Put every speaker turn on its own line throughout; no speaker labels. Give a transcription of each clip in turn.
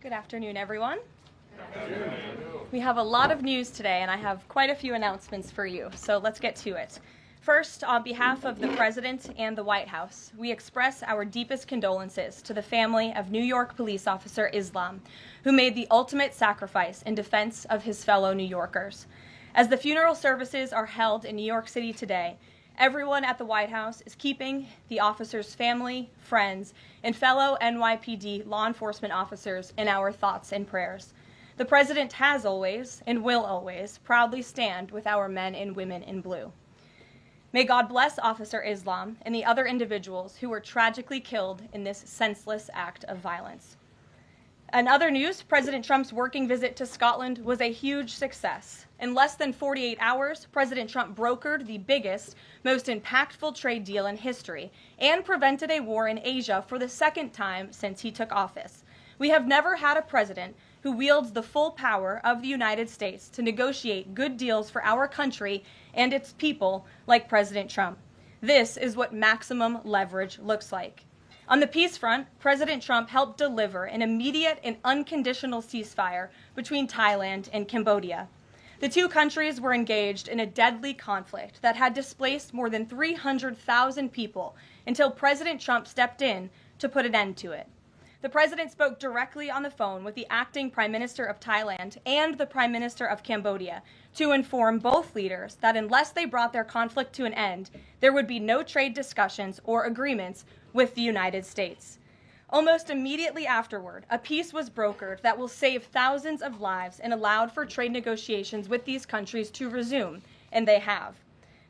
Good afternoon, everyone. Good afternoon. We have a lot of news today, and I have quite a few announcements for you, so let's get to it. First, on behalf of the President and the White House, we express our deepest condolences to the family of New York police officer Islam, who made the ultimate sacrifice in defense of his fellow New Yorkers. As the funeral services are held in New York City today, everyone at the White House is keeping the officer's family, friends, and fellow NYPD law enforcement officers in our thoughts and prayers. The President has always, and will always, proudly stand with our men and women in blue. May God bless Officer Islam and the other individuals who were tragically killed in this senseless act of violence. In other news, President Trump's working visit to Scotland was a huge success. In less than 48 hours, President Trump brokered the biggest, most impactful trade deal in history and prevented a war in Asia for the second time since he took office. We have never had a president who wields the full power of the United States to negotiate good deals for our country and its people like President Trump. This is what maximum leverage looks like. On the peace front, President Trump helped deliver an immediate and unconditional ceasefire between Thailand and Cambodia. The two countries were engaged in a deadly conflict that had displaced more than 300,000 people until President Trump stepped in to put an end to it. The president spoke directly on the phone with the acting Prime Minister of Thailand and the Prime Minister of Cambodia to inform both leaders that unless they brought their conflict to an end, there would be no trade discussions or agreements with the United States. Almost immediately afterward, a peace was brokered that will save thousands of lives and allowed for trade negotiations with these countries to resume, and they have.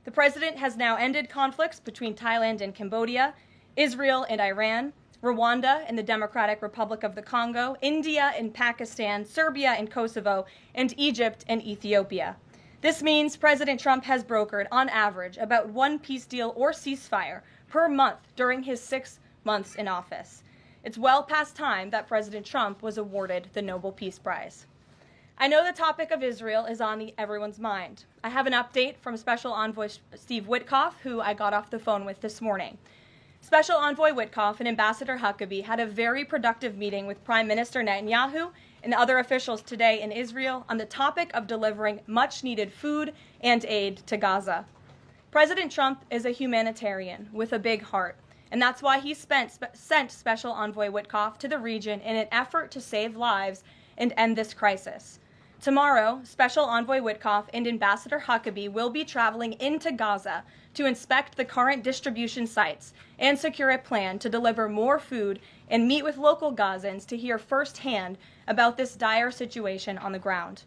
The president has now ended conflicts between Thailand and Cambodia, Israel and Iran, Rwanda and the Democratic Republic of the Congo, India and Pakistan, Serbia and Kosovo, and Egypt and Ethiopia. This means President Trump has brokered, on average, about one peace deal or ceasefire per month during his 6 months in office. It's well past time that President Trump was awarded the Nobel Peace Prize. I know the topic of Israel is on everyone's mind. I have an update from Special Envoy Steve Witkoff, who I got off the phone with this morning. Special Envoy Witkoff and Ambassador Huckabee had a very productive meeting with Prime Minister Netanyahu and other officials today in Israel on the topic of delivering much-needed food and aid to Gaza. President Trump is a humanitarian with a big heart, and that's why he sent Special Envoy Witkoff to the region in an effort to save lives and end this crisis. Tomorrow, Special Envoy Witkoff and Ambassador Huckabee will be traveling into Gaza to inspect the current distribution sites and secure a plan to deliver more food and meet with local Gazans to hear firsthand about this dire situation on the ground.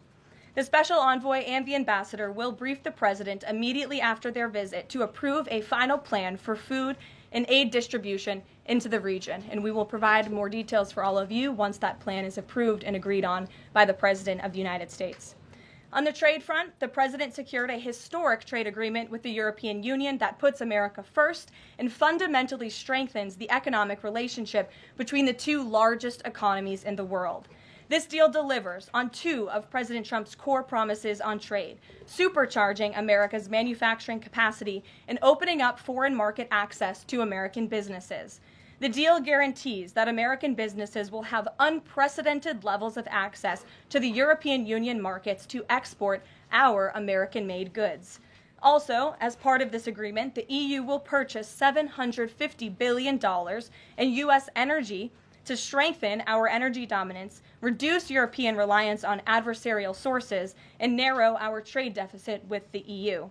The Special Envoy and the Ambassador will brief the President immediately after their visit to approve a final plan for food and aid distribution into the region, and we will provide more details for all of you once that plan is approved and agreed on by the President of the United States. On the trade front, the President secured a historic trade agreement with the European Union that puts America first and fundamentally strengthens the economic relationship between the two largest economies in the world. This deal delivers on two of President Trump's core promises on trade, supercharging America's manufacturing capacity and opening up foreign market access to American businesses. The deal guarantees that American businesses will have unprecedented levels of access to the European Union markets to export our American-made goods. Also, as part of this agreement, the EU will purchase $750 billion in U.S. energy to strengthen our energy dominance, reduce European reliance on adversarial sources, and narrow our trade deficit with the EU.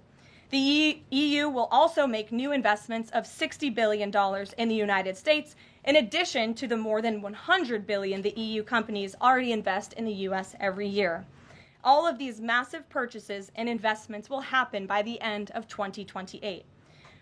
The EU will also make new investments of $60 billion in the United States, in addition to the more than $100 billion the EU companies already invest in the U.S. every year. All of these massive purchases and investments will happen by the end of 2028.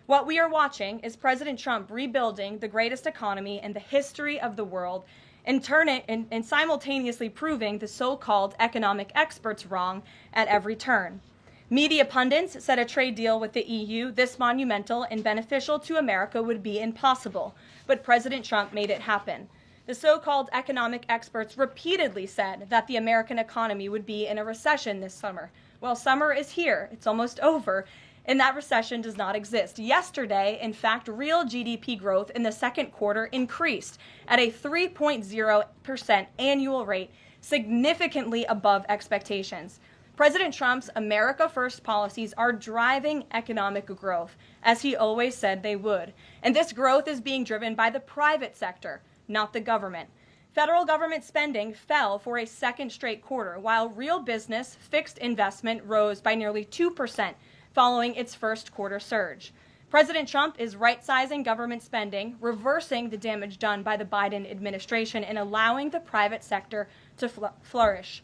What we are watching is President Trump rebuilding the greatest economy in the history of the world and simultaneously proving the so-called economic experts wrong at every turn. Media pundits said a trade deal with the EU this monumental and beneficial to America would be impossible, but President Trump made it happen. The so-called economic experts repeatedly said that the American economy would be in a recession this summer. Well, summer is here. It's almost over. and that recession does not exist. Yesterday, in fact, real GDP growth in the second quarter increased at a 3.0% annual rate, significantly above expectations. President Trump's America First policies are driving economic growth, as he always said they would. And this growth is being driven by the private sector, not the government. Federal government spending fell for a second straight quarter, while real business fixed investment rose by nearly 2% following its first quarter surge. President Trump is right-sizing government spending, reversing the damage done by the Biden administration, and allowing the private sector to flourish.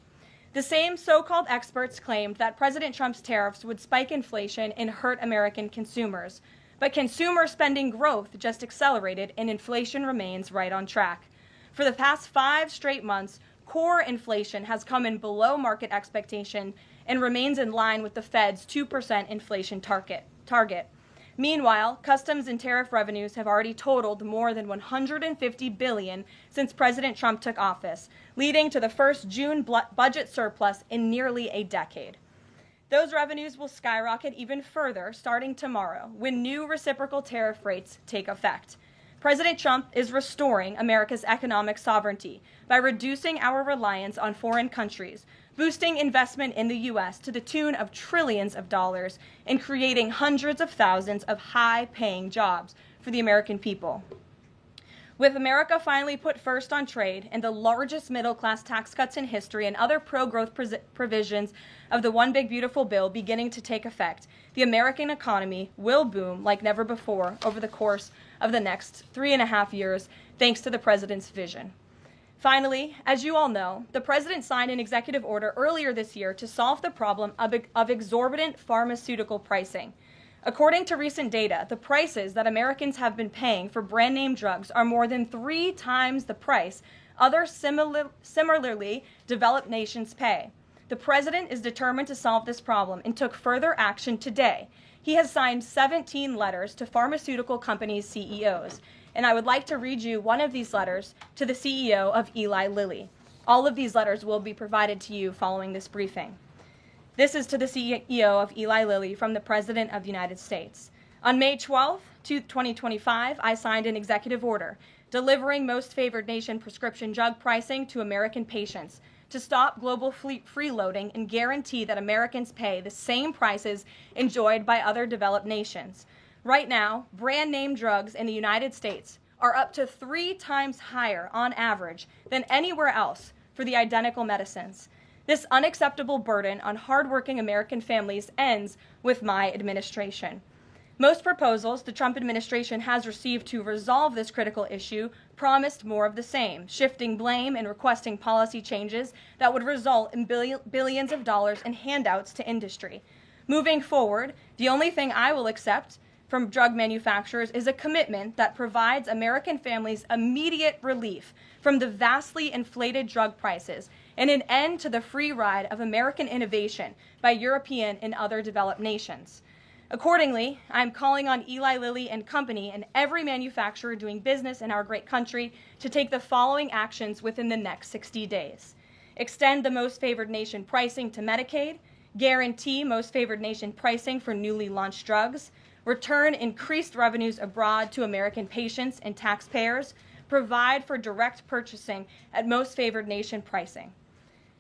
The same so-called experts claimed that President Trump's tariffs would spike inflation and hurt American consumers. But consumer spending growth just accelerated and inflation remains right on track. For the past 5 straight months, core inflation has come in below market expectation and remains in line with the Fed's 2% inflation target. Meanwhile, customs and tariff revenues have already totaled more than $150 billion since President Trump took office, leading to the first June budget surplus in nearly a decade. Those revenues will skyrocket even further starting tomorrow when new reciprocal tariff rates take effect. President Trump is restoring America's economic sovereignty by reducing our reliance on foreign countries, boosting investment in the U.S. to the tune of trillions of dollars, and creating hundreds of thousands of high-paying jobs for the American people. With America finally put first on trade and the largest middle-class tax cuts in history and other pro-growth provisions of the One Big Beautiful Bill beginning to take effect, the American economy will boom like never before over the course of the next 3.5 years, thanks to the president's vision. Finally, as you all know, the president signed an executive order earlier this year to solve the problem of exorbitant pharmaceutical pricing. According to recent data, the prices that Americans have been paying for brand-name drugs are more than 3 times the price other similarly developed nations pay. The president is determined to solve this problem and took further action today. He has signed 17 letters to pharmaceutical companies' CEOs, and I would like to read you one of these letters to the CEO of Eli Lilly. All of these letters will be provided to you following this briefing. This is to the CEO of Eli Lilly from the President of the United States. On May 12, 2025, I signed an executive order delivering most favored nation prescription drug pricing to American patients to stop global freeloading and guarantee that Americans pay the same prices enjoyed by other developed nations. Right now, brand name drugs in the United States are up to 3 times higher on average than anywhere else for the identical medicines. This unacceptable burden on hardworking American families ends with my administration. Most proposals the Trump administration has received to resolve this critical issue promised more of the same, shifting blame and requesting policy changes that would result in billions of dollars in handouts to industry. Moving forward, the only thing I will accept from drug manufacturers is a commitment that provides American families immediate relief from the vastly inflated drug prices and an end to the free ride of American innovation by European and other developed nations. Accordingly, I am calling on Eli Lilly and Company and every manufacturer doing business in our great country to take the following actions within the next 60 days. Extend the most favored nation pricing to Medicaid, guarantee most favored nation pricing for newly launched drugs, return increased revenues abroad to American patients and taxpayers, provide for direct purchasing at most favored nation pricing.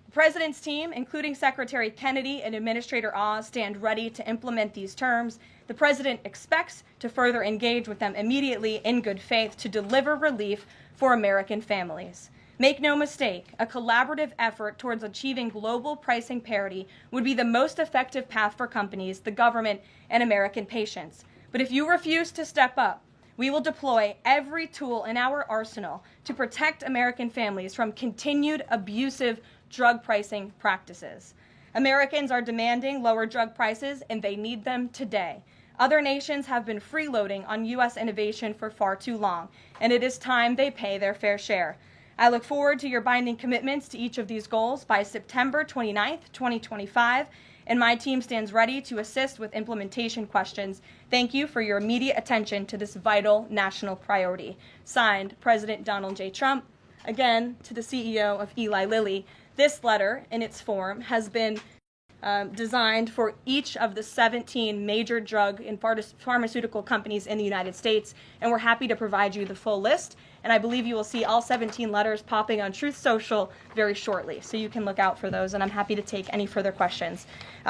The President's team, including Secretary Kennedy and Administrator Oz, stand ready to implement these terms. The President expects to further engage with them immediately in good faith to deliver relief for American families. Make no mistake, a collaborative effort towards achieving global pricing parity would be the most effective path for companies, the government, and American patients. But if you refuse to step up, we will deploy every tool in our arsenal to protect American families from continued abusive drug pricing practices. Americans are demanding lower drug prices, and they need them today. Other nations have been freeloading on U.S. innovation for far too long, and it is time they pay their fair share. I look forward to your binding commitments to each of these goals by September 29th, 2025, and my team stands ready to assist with implementation questions. Thank you for your immediate attention to this vital national priority. Signed, President Donald J. Trump. Again, to the CEO of Eli Lilly. This letter, in its form, has been designed for each of the 17 major drug and pharmaceutical companies in the United States, and we're happy to provide you the full list. And I believe you will see all 17 letters popping on Truth Social very shortly, so you can look out for those, and I'm happy to take any further questions.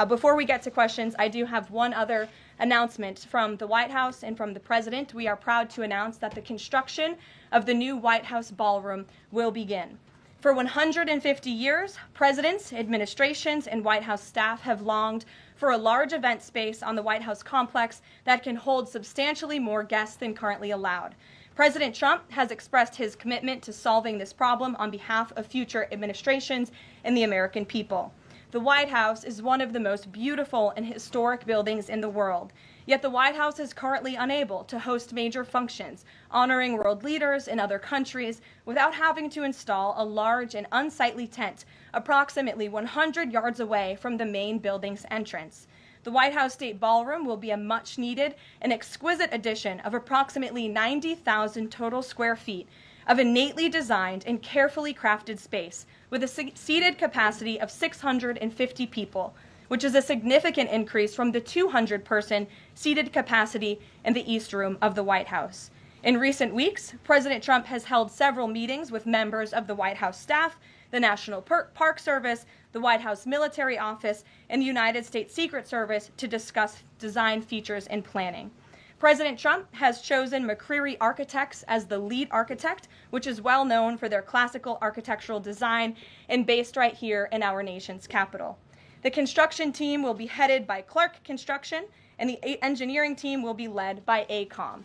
Before we get to questions, I do have one other announcement from the White House and from the President. We are proud to announce that the construction of the new White House ballroom will begin. For 150 years, presidents, administrations, and White House staff have longed for a large event space on the White House complex that can hold substantially more guests than currently allowed. President Trump has expressed his commitment to solving this problem on behalf of future administrations and the American people. The White House is one of the most beautiful and historic buildings in the world. Yet the White House is currently unable to host major functions, honoring world leaders in other countries without having to install a large and unsightly tent approximately 100 yards away from the main building's entrance. The White House State Ballroom will be a much-needed and exquisite addition of approximately 90,000 total square feet of innately designed and carefully crafted space with a seated capacity of 650 people, which is a significant increase from the 200-person seated capacity in the East Room of the White House. In recent weeks, President Trump has held several meetings with members of the White House staff, the National Park Service, the White House Military Office, and the United States Secret Service to discuss design features and planning. President Trump has chosen McCreary Architects as the lead architect, which is well known for their classical architectural design and based right here in our nation's capital. The construction team will be headed by Clark Construction, and the engineering team will be led by AECOM.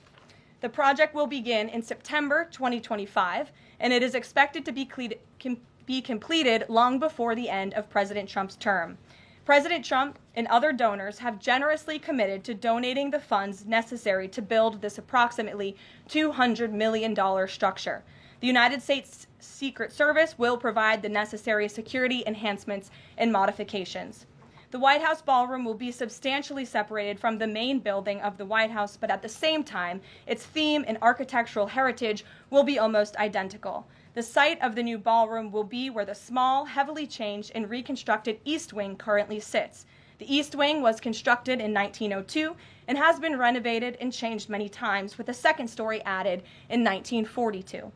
The project will begin in September 2025, and it is expected to be completed long before the end of President Trump's term. President Trump and other donors have generously committed to donating the funds necessary to build this approximately $200 million structure. The United States Secret Service will provide the necessary security enhancements and modifications. The White House ballroom will be substantially separated from the main building of the White House, but at the same time, its theme and architectural heritage will be almost identical. The site of the new ballroom will be where the small, heavily changed and reconstructed East Wing currently sits. The East Wing was constructed in 1902 and has been renovated and changed many times, with a second story added in 1942.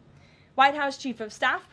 White House Chief of Staff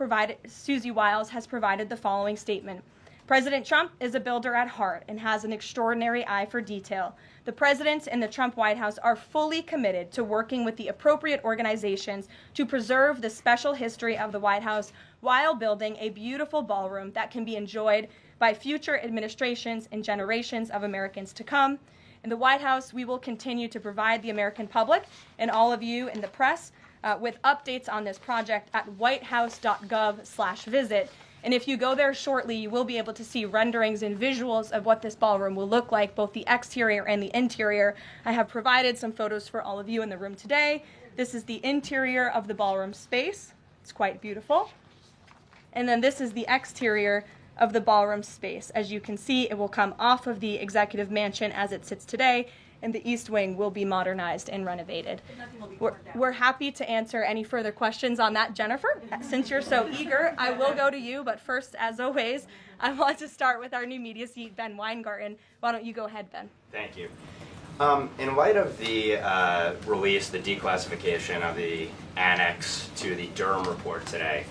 Susie Wiles has provided the following statement. President Trump is a builder at heart and has an extraordinary eye for detail. The President and the Trump White House are fully committed to working with the appropriate organizations to preserve the special history of the White House while building a beautiful ballroom that can be enjoyed by future administrations and generations of Americans to come. In the White House, we will continue to provide the American public and all of you in the press with updates on this project at whitehouse.gov/visit. And if you go there shortly, you will be able to see renderings and visuals of what this ballroom will look like, both the exterior and the interior. I have provided some photos for all of you in the room today. This is the interior of the ballroom space. It's quite beautiful. And then this is the exterior of the ballroom space. As you can see, it will come off of the executive mansion as it sits today, and the East Wing will be modernized and renovated. We're happy to answer any further questions on that, Jennifer. Since you're so eager, I will go to you, but first, as always, I want to start with our new media seat, Ben Weingarten. Why don't you go ahead, Ben?
Thank you. In light of the release, the declassification of the annex to the Durham report today,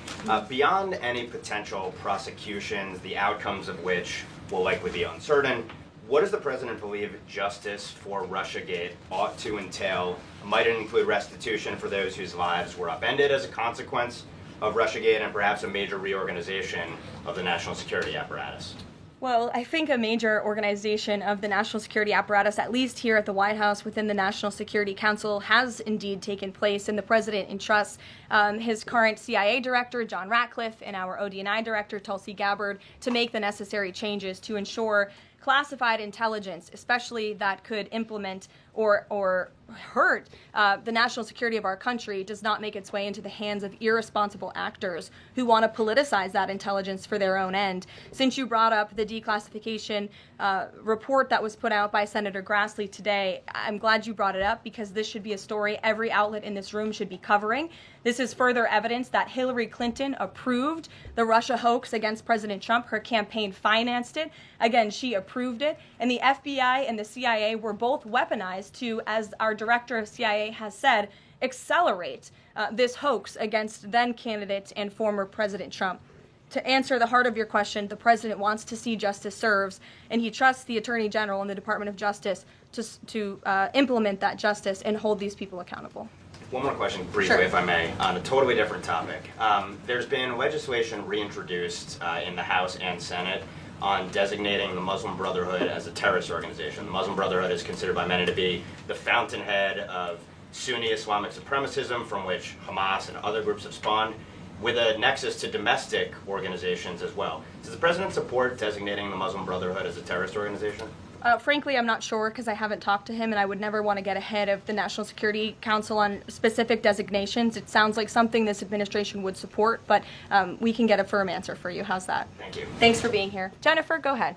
beyond any potential prosecutions, the outcomes of which will likely be uncertain, what does the President believe justice for Russiagate ought to entail? Might it include restitution for those whose lives were upended as a consequence of Russiagate, and perhaps a major reorganization of the national security apparatus?
Well, I think a major organization of the national security apparatus, at least here at the White House within the National Security Council, has indeed taken place, and the President entrusts his current CIA director, John Ratcliffe, and our ODNI director, Tulsi Gabbard, to make the necessary changes to ensure classified intelligence, especially that could implement or hurt the national security of our country, does not make its way into the hands of irresponsible actors who want to politicize that intelligence for their own end. Since you brought up the declassification report that was put out by Senator Grassley today, I'm glad you brought it up, because this should be a story every outlet in this room should be covering. This is further evidence that Hillary Clinton approved the Russia hoax against President Trump. Her campaign financed it. Again, she approved approved it, and the FBI and the CIA were both weaponized to, as our director of CIA has said, accelerate this hoax against then candidate and former President Trump. To answer the heart of your question, the president wants to see justice served, and he trusts the Attorney General and the Department of Justice to implement that justice and hold these people accountable.
One more question, briefly,
Sure.
if I may, on a totally different topic. There's been legislation reintroduced in the House and Senate on designating the Muslim Brotherhood as a terrorist organization. The Muslim Brotherhood is considered by many to be the fountainhead of Sunni Islamic supremacism from which Hamas and other groups have spawned, with a nexus to domestic organizations as well. Does the president support designating the Muslim Brotherhood as a terrorist organization?
Frankly, I'm not sure because I haven't talked to him, and I would never want to get ahead of the National Security Council on specific designations. It sounds like something this administration would support, but we can get a firm answer for you. How's that?
Thank you.
Thanks for beaing here. Jennifer, go ahead.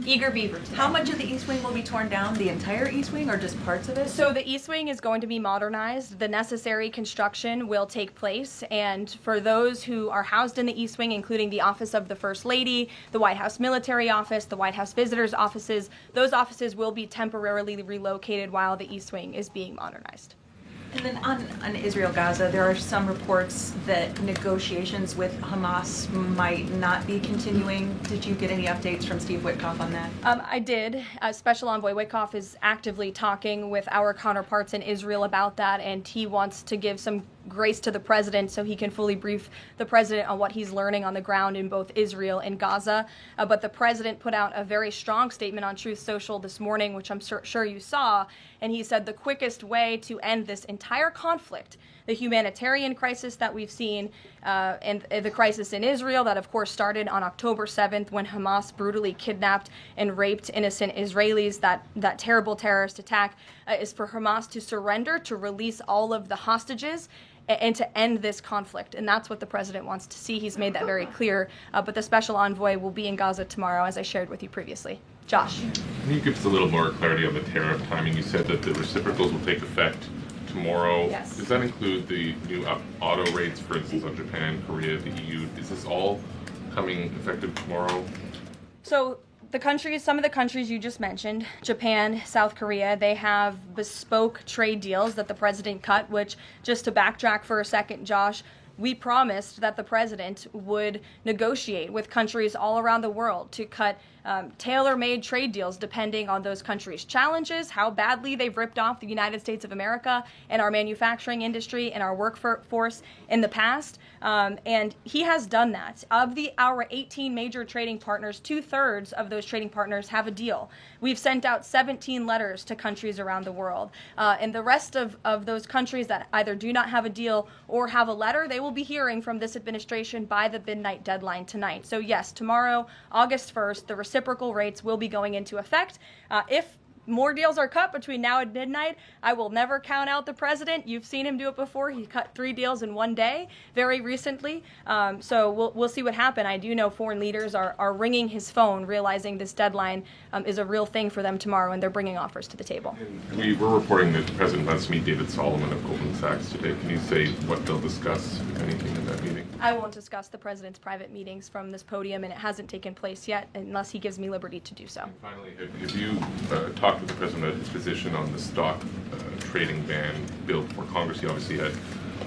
Eager beaver today.
How much of the East Wing will be torn down? The entire East Wing or just parts of it?
So the East Wing is going to be modernized. The necessary construction will take place. And for those who are housed in the East Wing, including the Office of the First Lady, the White House Military Office, the White House Visitors Offices, those offices will be temporarily relocated while the East Wing is being modernized.
And then on Israel-Gaza, there are some reports that negotiations with Hamas might not be continuing. Did you get any updates from Steve Witkoff on that?
I did. Special Envoy Witkoff is actively talking with our counterparts in Israel about that, and he wants to give some grace to the president so he can fully brief the president on what he's learning on the ground in both Israel and Gaza. But the president put out a very strong statement on Truth Social this morning, which I'm sure you saw, and he said the quickest way to end this entire conflict, the humanitarian crisis that we've seen, and the crisis in Israel that, of course, started on October 7th when Hamas brutally kidnapped and raped innocent Israelis, that terrible terrorist attack, is for Hamas to surrender, to release all of the hostages, and to end this conflict. And that's what the president wants to see. He's made that very clear. But the special envoy will be in Gaza tomorrow, as I shared with you previously. Josh.
Can you give us a little more clarity on the tariff timing? You said that the reciprocals will take effect tomorrow.
Yes.
Does that include the new auto rates, for instance, on Japan, Korea, the EU? Is this all coming effective tomorrow?
So some of the countries you just mentioned, Japan, South Korea, they have bespoke trade deals that the president cut, which, just to backtrack for a second, Josh, we promised that the president would negotiate with countries all around the world to cut tailor-made trade deals depending on those countries' challenges, how badly they've ripped off the United States of America and our manufacturing industry and our workforce in the past. And he has done that. Of our 18 major trading partners, 2/3 of those trading partners have a deal. We've sent out 17 letters to countries around the world. And the rest of those countries that either do not have a deal or have a letter, they will be hearing from this administration by the midnight deadline tonight. So yes, tomorrow, August 1st, the reciprocal rates will be going into effect. If more deals are cut between now and midnight, I will never count out the president. You've seen him do it before. He cut 3 deals in one day very recently. So we'll see what happens. I do know foreign leaders are ringing his phone, realizing this deadline is a real thing for them tomorrow, and they're bringing offers to the table.
We were reporting that the president wants to meet David Solomon of Goldman Sachs today. Can you say what they'll discuss, if anything, in that meeting?
I won't discuss the president's private meetings from this podium, and it hasn't taken place yet unless he gives me liberty to do so.
And finally, have you talked with the president about his position on the stock trading ban bill before Congress? He obviously had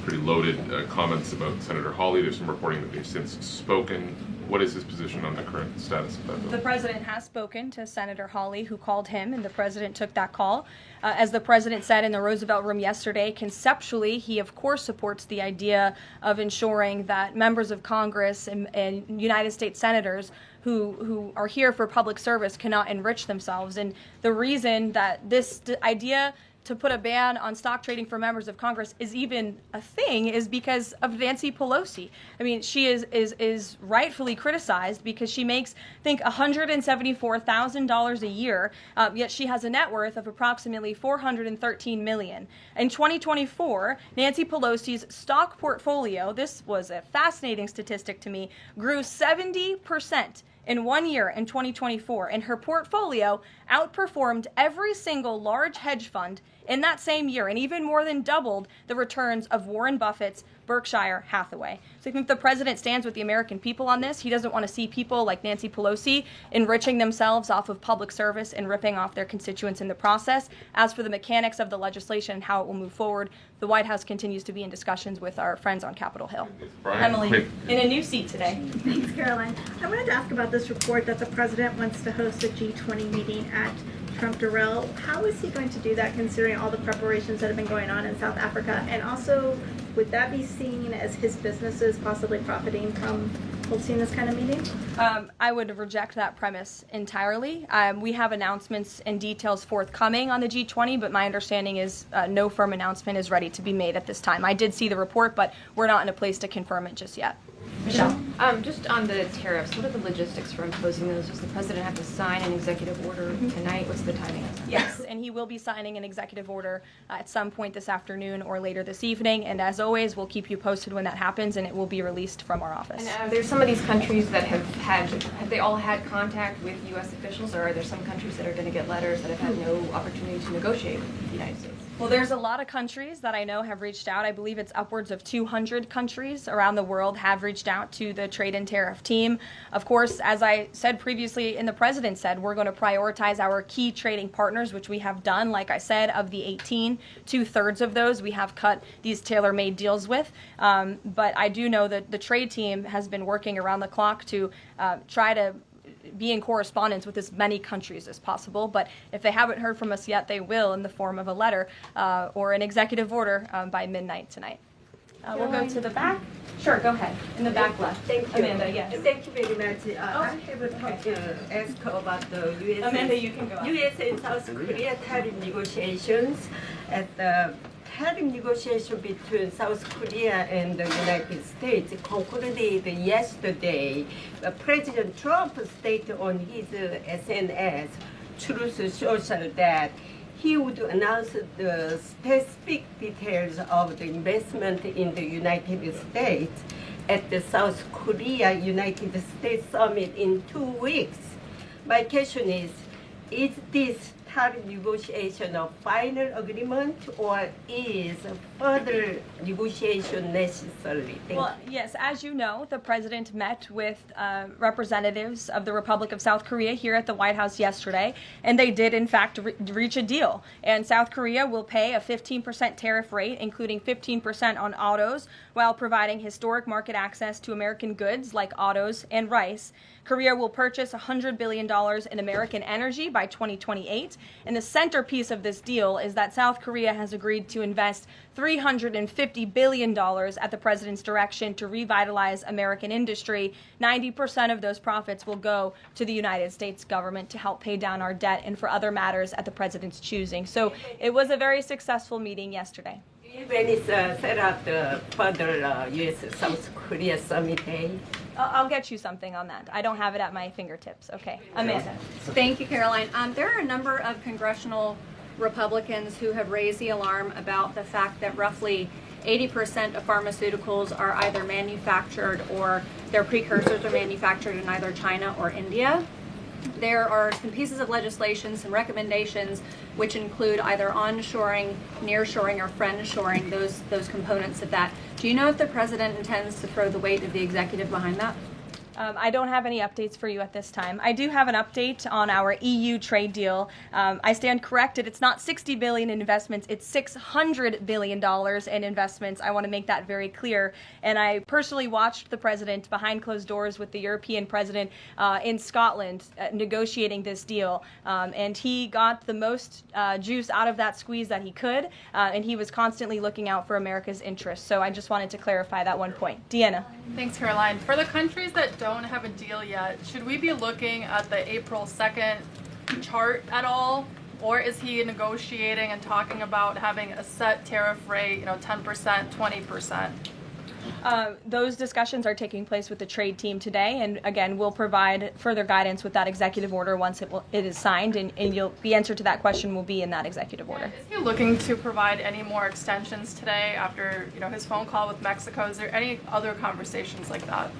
pretty loaded comments about Senator Hawley. There's some reporting that they've since spoken. What is his position on the current status of that bill?
The president has spoken to Senator Hawley, who called him, and the president took that call. As the president said in the Roosevelt Room yesterday, conceptually, he of course supports the idea of ensuring that members of Congress and United States senators who are here for public service cannot enrich themselves. And the reason that this idea to put a ban on stock trading for members of Congress is even a thing is because of Nancy Pelosi. I mean, she is rightfully criticized because she makes, I think, $174,000 a year, yet she has a net worth of approximately $413 million. In 2024, Nancy Pelosi's stock portfolio, this was a fascinating statistic to me, grew 70% in 1 year in 2024, and her portfolio outperformed every single large hedge fund in that same year, and even more than doubled the returns of Warren Buffett's Berkshire Hathaway. So I think the president stands with the American people on this. He doesn't want to see people like Nancy Pelosi enriching themselves off of public service and ripping off their constituents in the process. As for the mechanics of the legislation and how it will move forward, the White House continues to be in discussions with our friends on Capitol Hill.
Brian,
Emily,
quick.
in a new seat today.
Thanks, Caroline. I wanted to ask about this report that the president wants to host a G20 meeting at Trump Durrell. How is he going to do that, considering all the preparations that have been going on in South Africa? And also, would that be seen as his businesses possibly profiting from hosting this kind of meeting?
I would reject that premise entirely. We have announcements and details forthcoming on the G20, but my understanding is no firm announcement is ready to be made at this time. I did see the report, but we're not in a place to confirm it just yet. Michelle?
Just on the tariffs, what are the logistics for imposing those? Does the president have to sign an executive order tonight? What's the timing of that?
Yes, and he will be signing an executive order at some point this afternoon or later this evening. And as always, we'll keep you posted when that happens, and it will be released from our office.
And there's some of these countries that have they all had contact with U.S. officials, or are there some countries that are going to get letters that have had no opportunity to negotiate with the United States?
Well, there's a lot of countries that I know have reached out. I believe it's upwards of 200 countries around the world have reached out to the trade and tariff team. Of course, as I said previously and the president said, we're going to prioritize our key trading partners, which we have done. Like I said, of the 18, 2/3 of those we have cut these tailor-made deals with. But I do know that the trade team has been working around the clock to try to be in correspondence with as many countries as possible. But if they haven't heard from us yet, they will in the form of a letter or an executive order by midnight tonight. We'll go to the back. Sure, go ahead. In the back left.
Thank you.
Amanda, yes.
Thank you very much. I have a talk ask about the U.S.
Amanda, you can go on.
U.S. and South Korea tariff negotiations. At the tariff negotiation between South Korea and the United States concluded yesterday. President Trump stated on his SNS, Truth Social, that he would announce the specific details of the investment in the United States at the South Korea United States Summit in 2 weeks. My question is this tariff negotiation a final agreement, or is further negotiation necessary?
Well, yes, as you know, the president met with representatives of the Republic of South Korea here at the White House yesterday, and they did, in fact, reach a deal. And South Korea will pay a 15% tariff rate, including 15% on autos, while providing historic market access to American goods like autos and rice. Korea will purchase $100 billion in American energy by 2028. And the centerpiece of this deal is that South Korea has agreed to invest $350 billion at the president's direction to revitalize American industry. 90% of those profits will go to the United States government to help pay down our debt and for other matters at the president's choosing. So it was a very successful meeting yesterday.
Do you have any set up the further U.S.-South Korea summit day?
I'll get you something on that. I don't have it at my fingertips. Okay. Amanda.
Thank you, Caroline. There are a number of congressional Republicans who have raised the alarm about the fact that roughly 80% of pharmaceuticals are either manufactured or their precursors are manufactured in either China or India. There are some pieces of legislation, some recommendations, which include either onshoring, nearshoring, or friendshoring, those components of that. Do you know if the president intends to throw the weight of the executive behind that?
I don't have any updates for you at this time. I do have an update on our EU trade deal. I stand corrected. It's not $60 billion in investments. It's $600 billion in investments. I want to make that very clear. And I personally watched the president behind closed doors with the European president in Scotland negotiating this deal. And he got the most juice out of that squeeze that he could. And he was constantly looking out for America's interests. So I just wanted to clarify that one point. Deanna.
Thanks, Caroline. For the countries that don't have a deal yet, should we be looking at the April 2nd chart at all? Or is he negotiating and talking about having a set tariff rate, 10%, 20%?
Those discussions are taking place with the trade team today, and again, we'll provide further guidance with that executive order once it is signed, and the answer to that question will be in that executive order.
Is he looking to provide any more extensions today after his phone call with Mexico? Is there any other conversations like that?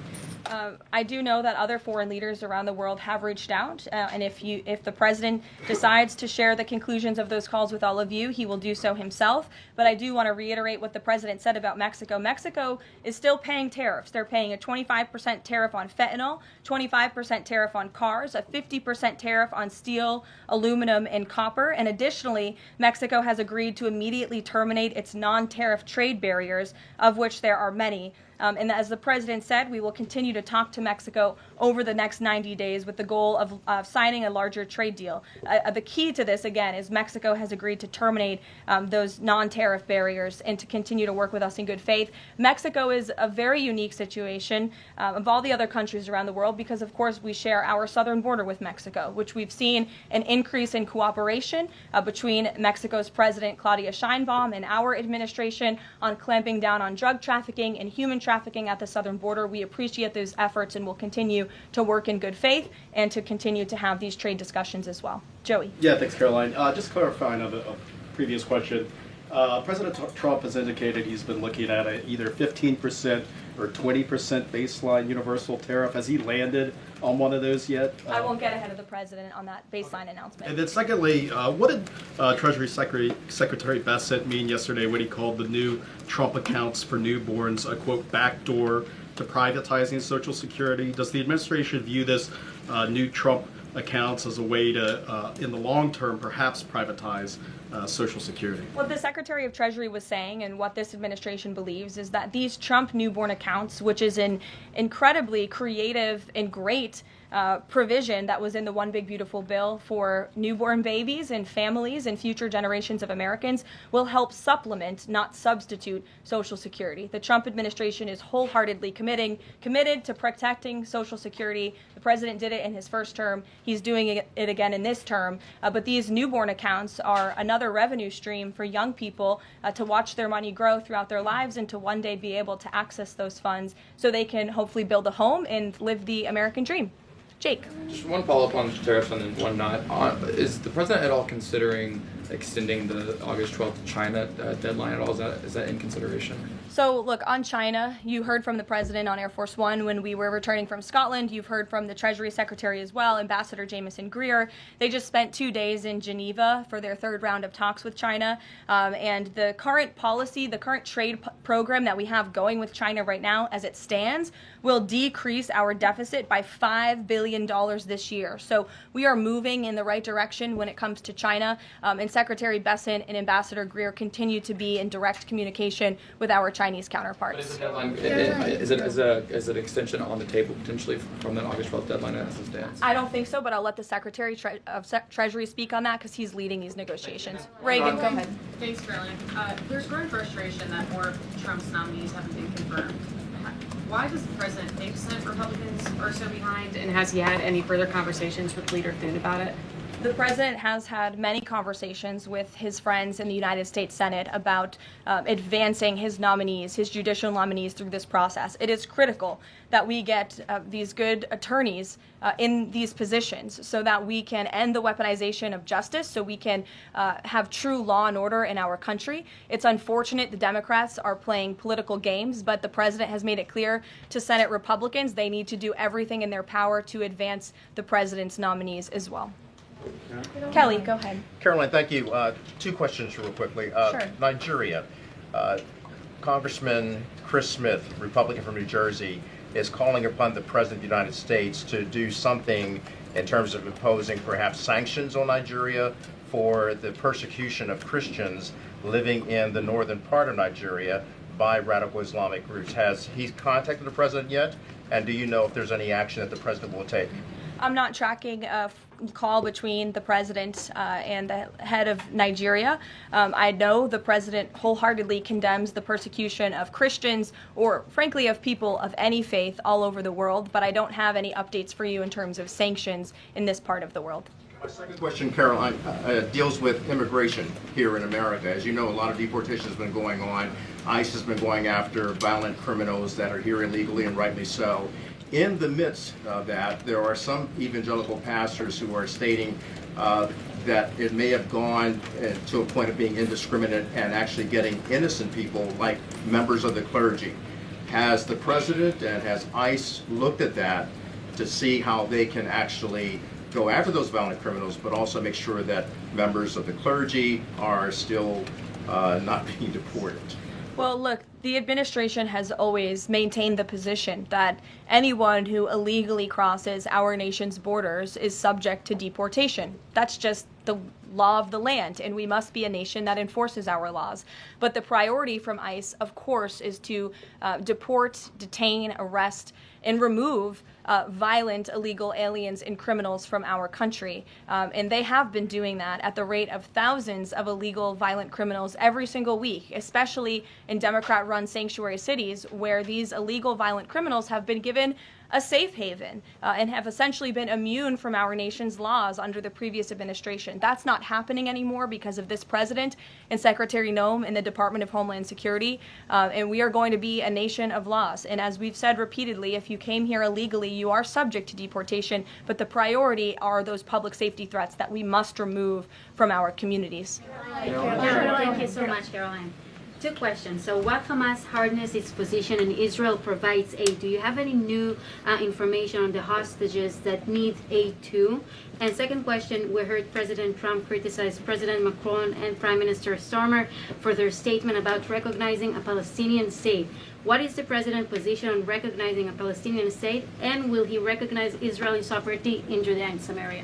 I do know that other foreign leaders around the world have reached out, and if the president decides to share the conclusions of those calls with all of you, he will do so himself. But I do want to reiterate what the president said about Mexico. Mexico is still paying tariffs. They're paying a 25% tariff on fentanyl, 25% tariff on cars, a 50% tariff on steel, aluminum, and copper. And additionally, Mexico has agreed to immediately terminate its non-tariff trade barriers, of which there are many. And as the president said, we will continue to talk to Mexico over the next 90 days with the goal of signing a larger trade deal. The key to this, again, is Mexico has agreed to terminate those non-tariff barriers and to continue to work with us in good faith. Mexico is a very unique situation of all the other countries around the world because, of course, we share our southern border with Mexico, which we've seen an increase in cooperation between Mexico's President Claudia Sheinbaum and our administration on clamping down on drug trafficking and human trafficking at the southern border. We appreciate those efforts and will continue to work in good faith and to continue to have these trade discussions as well. Joey.
Yeah, thanks, Caroline. Just clarifying a previous question. President Trump has indicated he's been looking at either 15% or 20% baseline universal tariff. Has he landed on one of those yet?
I won't get ahead of the president on that baseline announcement.
And then secondly, what did Treasury Secretary Bassett mean yesterday when he called the new Trump accounts for newborns a, quote, backdoor to privatizing Social Security? Does the administration view this new Trump accounts as a way to, in the long term, perhaps privatize Social Security?
What the Secretary of Treasury was saying and what this administration believes is that these Trump newborn accounts, which is an incredibly creative and great provision that was in the One Big Beautiful Bill for newborn babies and families and future generations of Americans, will help supplement, not substitute, Social Security. The Trump administration is wholeheartedly committed to protecting Social Security. The president did it in his first term. He's doing it again in this term. But these newborn accounts are another revenue stream for young people to watch their money grow throughout their lives and to one day be able to access those funds so they can hopefully build a home and live the American dream. Jake.
Just one follow-up on tariffs and then one not. Is the president at all considering extending the August 12th China deadline at all? Is that in consideration?
So look, on China, you heard from the president on Air Force One when we were returning from Scotland. You've heard from the Treasury Secretary as well, Ambassador Jameson Greer. They just spent 2 days in Geneva for their third round of talks with China. And the current policy, the current trade program that we have going with China right now as it stands will decrease our deficit by $5 billion this year. So we are moving in the right direction when it comes to China. And Secretary Bessent and Ambassador Greer continue to be in direct communication with our Chinese counterparts.
But is the deadline, is an extension on the table potentially from that August 12th deadline as it stands?
I don't think so, but I'll let the Secretary of Treasury speak on that because he's leading these negotiations. Reagan, go ahead.
Thanks, Caroline. There's growing frustration that more of Trump's nominees haven't been confirmed. Why does the president think Senate Republicans are so behind, and has he had any further conversations with Leader Thune about it?
The president has had many conversations with his friends in the United States Senate about advancing his nominees, his judicial nominees through this process. It is critical that we get these good attorneys in these positions so that we can end the weaponization of justice, so we can have true law and order in our country. It's unfortunate the Democrats are playing political games, but the president has made it clear to Senate Republicans they need to do everything in their power to advance the president's nominees as well. Kelly, go ahead.
Caroline, thank you. 2 questions real quickly.
Sure.
Nigeria. Congressman Chris Smith, Republican from New Jersey, is calling upon the President of the United States to do something in terms of imposing perhaps sanctions on Nigeria for the persecution of Christians living in the northern part of Nigeria by radical Islamic groups. Has he contacted the President yet? And do you know if there's any action that the President will take?
I'm not tracking a call between the president and the head of Nigeria. I know the president wholeheartedly condemns the persecution of Christians or, frankly, of people of any faith all over the world, but I don't have any updates for you in terms of sanctions in this part of the world.
My second question, Caroline, deals with immigration here in America. As you know, a lot of deportation has been going on. ICE has been going after violent criminals that are here illegally, and rightly so. In the midst of that, there are some evangelical pastors who are stating that it may have gone to a point of being indiscriminate and actually getting innocent people, like members of the clergy. Has the president and has ICE looked at that to see how they can actually go after those violent criminals, but also make sure that members of the clergy are still not being deported?
Well, look, the administration has always maintained the position that anyone who illegally crosses our nation's borders is subject to deportation. That's just the law of the land, and we must be a nation that enforces our laws. But the priority from ICE, of course, is to deport, detain, arrest, and remove violent illegal aliens and criminals from our country. And they have been doing that at the rate of thousands of illegal violent criminals every single week, especially in Democrat-run sanctuary cities where these illegal violent criminals have been given a safe haven and have essentially been immune from our nation's laws under the previous administration. That's not happening anymore because of this president and Secretary Noem in the Department of Homeland Security, and we are going to be a nation of laws. And as we've said repeatedly, if you came here illegally, you are subject to deportation, but the priority are those public safety threats that we must remove from our communities.
Thank you so much, Caroline. Two questions. So what Hamas hardens its position and Israel provides aid? Do you have any new information on the hostages that need aid too? And second question, we heard President Trump criticize President Macron and Prime Minister Starmer for their statement about recognizing a Palestinian state. What is the president's position on recognizing a Palestinian state, and will he recognize Israeli sovereignty in Judea and Samaria?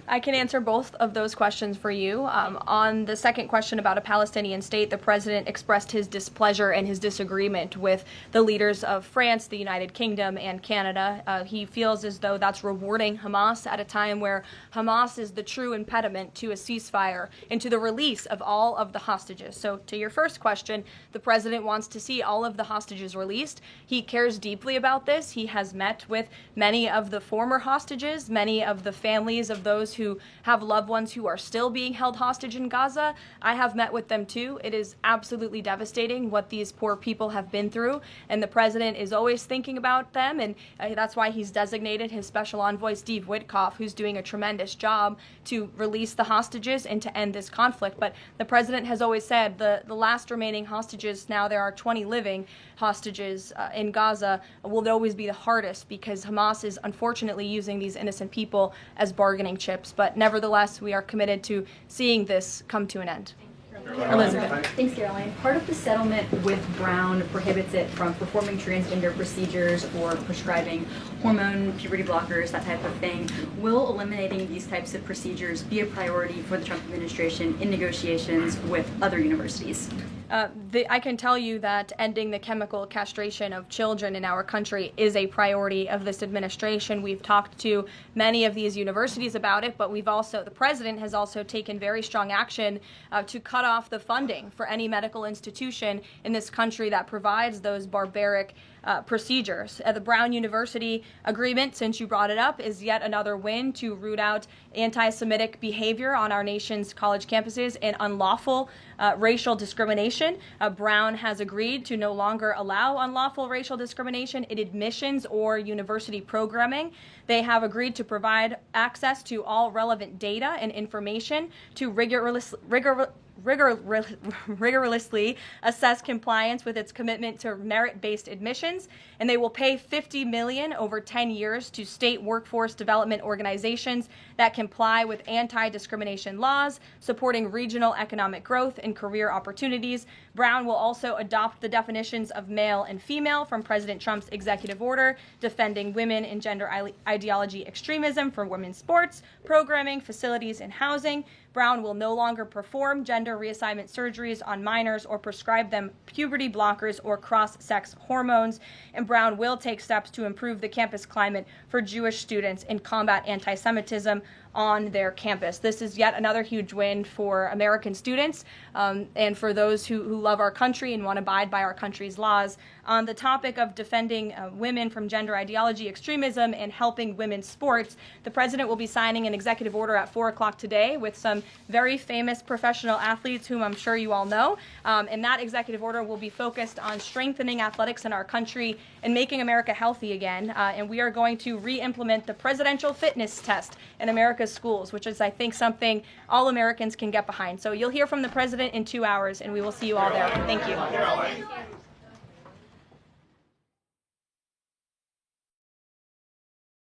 I can answer both of those questions for you. On the second question about a Palestinian state, the president expressed his displeasure and his disagreement with the leaders of France, the United Kingdom, and Canada. He feels as though that's rewarding Hamas at a time where Hamas is the true impediment to a ceasefire and to the release of all of the hostages. So to your first question, the president wants to see all of the hostages released. He cares deeply about this. He has met with many of the former hostages, many of the families of those who have loved ones who are still being held hostage in Gaza. I have met with them too. It is absolutely devastating what these poor people have been through, and the president is always thinking about them, and that's why he's designated his special envoy, Steve Witkoff, who's doing a tremendous job to release the hostages and to end this conflict. But the president has always said the last remaining hostages, now there are 20 living hostages in Gaza, will always be the hardest because Hamas is unfortunately using these innocent people as bargaining chips. But nevertheless, we are committed to seeing this come to an end. Elizabeth.
Thanks, Caroline. Part of the settlement with Brown prohibits it from performing transgender procedures or prescribing hormone, puberty blockers, that type of thing. Will eliminating these types of procedures be a priority for the Trump administration in negotiations with other universities?
I can tell you that ending the chemical castration of children in our country is a priority of this administration. We've talked to many of these universities about it, but the president has also taken very strong action to cut off the funding for any medical institution in this country that provides those barbaric procedures. The Brown University agreement, since you brought it up, is yet another win to root out anti-Semitic behavior on our nation's college campuses and unlawful racial discrimination. Brown has agreed to no longer allow unlawful racial discrimination in admissions or university programming. They have agreed to provide access to all relevant data and information to rigorously assess compliance with its commitment to merit-based admissions, and they will pay $50 million over 10 years to state workforce development organizations that comply with anti-discrimination laws, supporting regional economic growth and career opportunities. Brown will also adopt the definitions of male and female from President Trump's executive order, defending women and gender ideology extremism for women's sports, programming, facilities, and housing. Brown will no longer perform gender reassignment surgeries on minors or prescribe them puberty blockers or cross-sex hormones. And Brown will take steps to improve the campus climate for Jewish students and combat anti-Semitism on their campus. This is yet another huge win for American students and for those who love our country and want to abide by our country's laws. On the topic of defending women from gender ideology extremism and helping women's sports, the president will be signing an executive order at 4 o'clock today with some very famous professional athletes whom I'm sure you all know. And that executive order will be focused on strengthening athletics in our country and making America healthy again. And we are going to re-implement the presidential fitness test in America's schools, which is, I think, something all Americans can get behind. So you'll hear from the president in 2 hours, and we will see you all there. Thank you.